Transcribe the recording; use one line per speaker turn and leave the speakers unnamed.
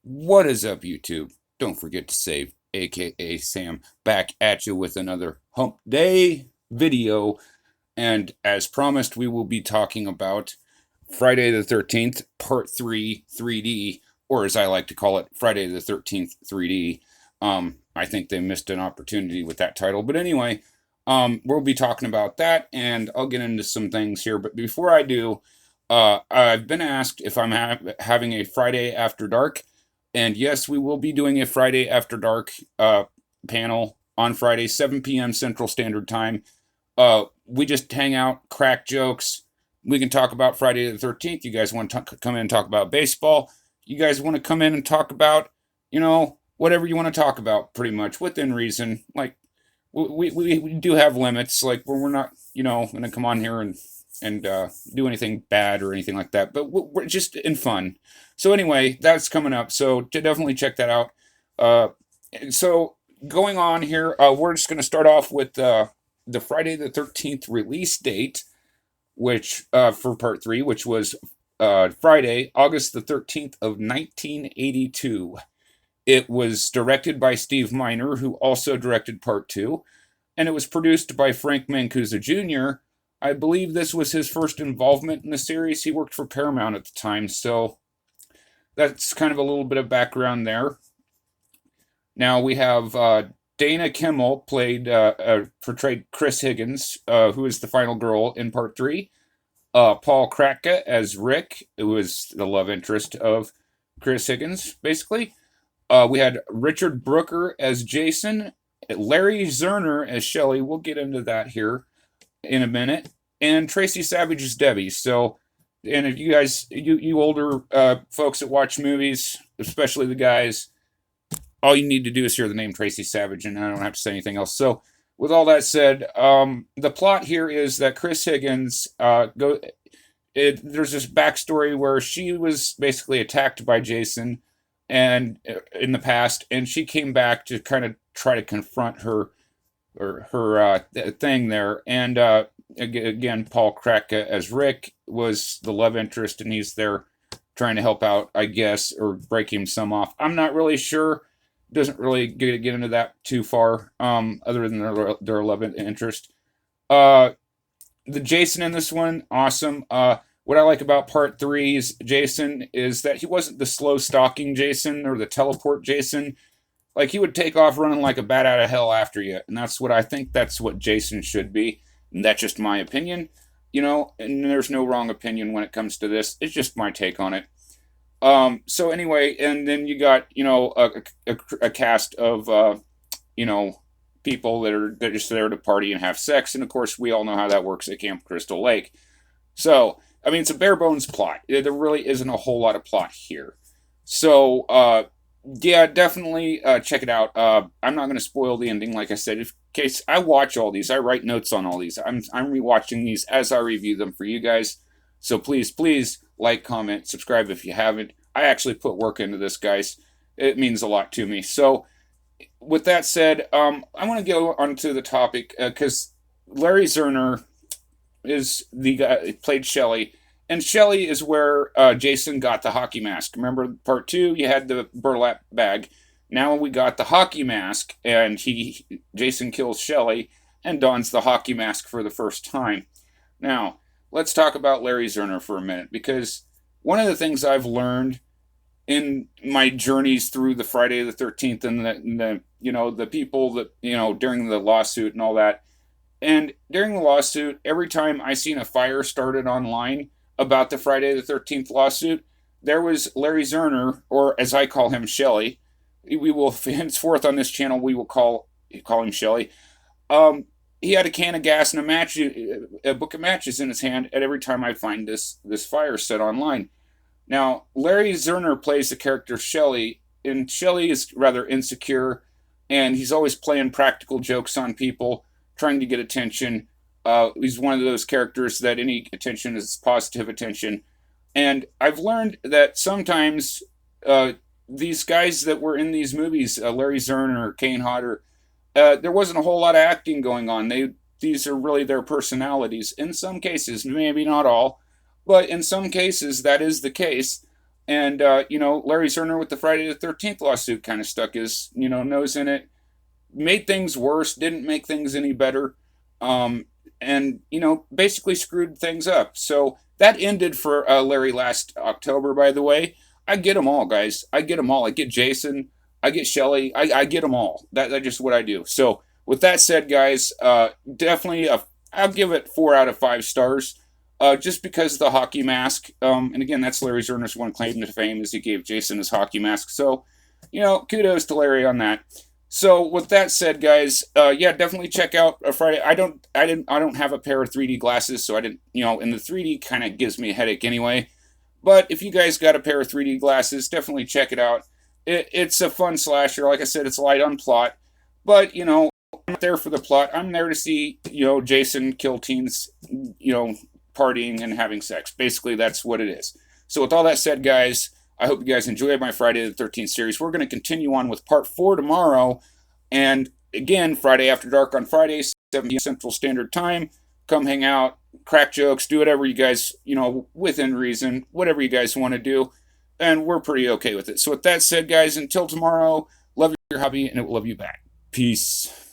What is up, YouTube? Don't forget to save, aka Sam, back at you with another Hump Day video. And as promised, we will be talking about Friday the 13th, Part 3, 3D, or as I like to call it, Friday the 13th, 3D. I think they missed an opportunity with that title. But anyway, we'll be talking about that, and I'll get into some things here. But before I do, I've been asked if I'm having a Friday After Dark. And yes, we will be doing a Friday After Dark panel on Friday, 7 p.m. Central Standard Time. We just hang out, crack jokes. We can talk about Friday the 13th. You guys want to come in and talk about baseball? You guys want to come in and talk about, whatever you want to talk about, pretty much within reason. Like, we do have limits. Like, we're not, going to come on here and do anything bad or anything like that. But we're just in fun. So anyway, that's coming up. So definitely check that out. So going on here, we're just going to start off with the Friday the 13th release date, which for part 3, which was Friday, August the 13th of 1982. It was directed by Steve Miner, who also directed part 2, and it was produced by Frank Mancuso Jr. I believe this was his first involvement in the series. He worked for Paramount at the time, so that's kind of a little bit of background there. Now we have Dana Kimmel portrayed Chris Higgins, who is the final girl in part 3. Paul Kratka as Rick, who was the love interest of Chris Higgins, basically. We had Richard Brooker as Jason, Larry Zurner as Shelley. We'll get into that here in a minute. And Tracy Savage as Debbie. So, and if you guys, you older folks that watch movies, especially the guys, all you need to do is hear the name Tracy Savage, and I don't have to say anything else. So, with all that said, the plot here is that Chris Higgins there's this backstory where she was basically attacked by Jason, and in the past, and she came back to kind of try to confront her thing there, and again, Paul Kratka as Rick was the love interest, and he's there trying to help out, I guess, or break him some off. I'm not really sure. Doesn't really get into that too far, other than their love interest. The Jason in this one, awesome. What I like about part 3's Jason is that he wasn't the slow stalking Jason or the teleport Jason. Like, he would take off running like a bat out of hell after you, and that's what Jason should be. And that's just my opinion, and there's no wrong opinion when it comes to this. It's just my take on it. So anyway, and then you got, a cast of, people that are just there to party and have sex. And of course, we all know how that works at Camp Crystal Lake. So, I mean, it's a bare bones plot. There really isn't a whole lot of plot here. So, yeah, definitely check it out. I'm not going to spoil the ending, like I said. In case I watch all these, I write notes on all these. I'm rewatching these as I review them for you guys. So please like, comment, subscribe if you haven't. I actually put work into this, guys. It means a lot to me. So with that said, I want to go on to the topic because Larry Zurner is the guy who played Shelley. And Shelley is where Jason got the hockey mask. Remember part 2, you had the burlap bag. Now we got the hockey mask, and Jason kills Shelley and dons the hockey mask for the first time. Now, let's talk about Larry Zurner for a minute, because one of the things I've learned in my journeys through the Friday the 13th and the people that, during the lawsuit and all that, and during the lawsuit, every time I seen a fire started online about the Friday the 13th lawsuit, there was Larry Zurner, or as I call him, Shelley. We will, henceforth on this channel, we will call him Shelley. He had a can of gas and a book of matches in his hand at every time I find this fire set online. Now, Larry Zurner plays the character Shelley, and Shelley is rather insecure, and he's always playing practical jokes on people, trying to get attention. He's one of those characters that any attention is positive attention. And I've learned that sometimes these guys that were in these movies, Larry Zurner, Kane Hodder, there wasn't a whole lot of acting going on. These are really their personalities. In some cases, maybe not all, but in some cases that is the case. And, Larry Zurner with the Friday the 13th lawsuit kind of stuck his, nose in it, made things worse, didn't make things any better, um, and basically screwed things up. So that ended for Larry last October. By the way, I get them all, guys. I get them all. I get Jason. I get Shelley. I get them all. That's just what I do. So with that said, guys, definitely I'll give it 4 out of 5 stars. Just because of the hockey mask, and again, that's Larry Zerner's one claim to fame is he gave Jason his hockey mask. So, kudos to Larry on that. So with that said, guys, yeah, definitely check out Friday. I don't have a pair of 3D glasses, so I didn't, and the 3D kind of gives me a headache anyway. But if you guys got a pair of 3D glasses, definitely check it out. It's a fun slasher. Like I said, it's light on plot, but I'm not there for the plot. I'm there to see, Jason kill teens, partying and having sex. Basically, that's what it is. So with all that said, guys, I hope you guys enjoyed my Friday the 13th series. We're going to continue on with part 4 tomorrow. And again, Friday After Dark on Fridays, 7 p.m. Central Standard Time. Come hang out, crack jokes, do whatever you guys, within reason, whatever you guys want to do. And we're pretty okay with it. So with that said, guys, until tomorrow, love your hobby and it will love you back. Peace.